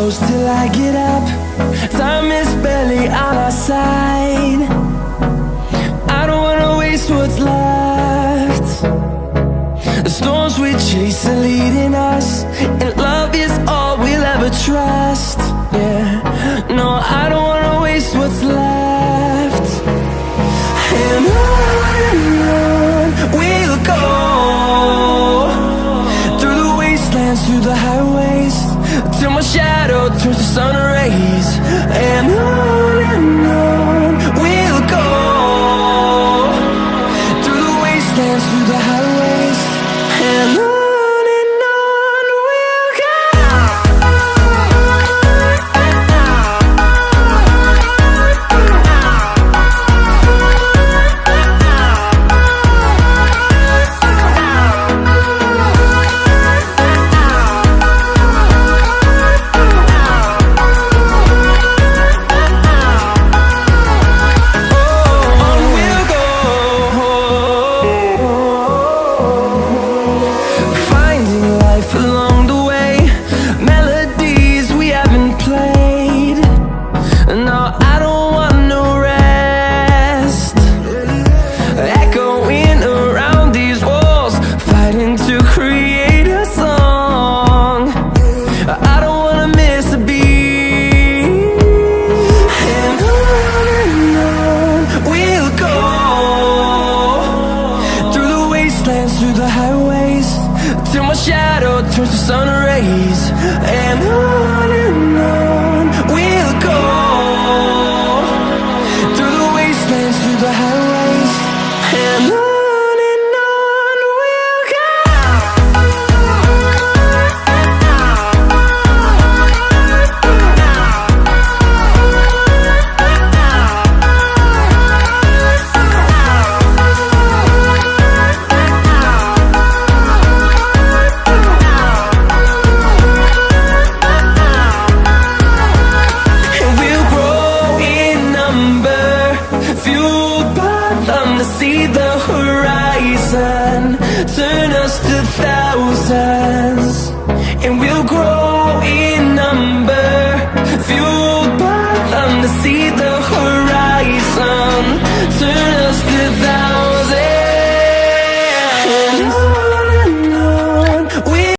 close till I get up. Time is barely on our side. I don't wanna waste what's left. The storms we chase are leading us, and love is all we'll ever trust. Yeah, no, I don't wanna waste what's left. And on we'll go, through the wastelands, through the highways, till my shadow turns to sun rays. And on we'll go, through the wastelands, through the highways, and on we'll go. Through the highways, till my shadow turns to sun rays. And on we'll go, through the wastelands, through the highways, and on we'll go. See the horizon turn us to thousands, and we'll grow in number, fuel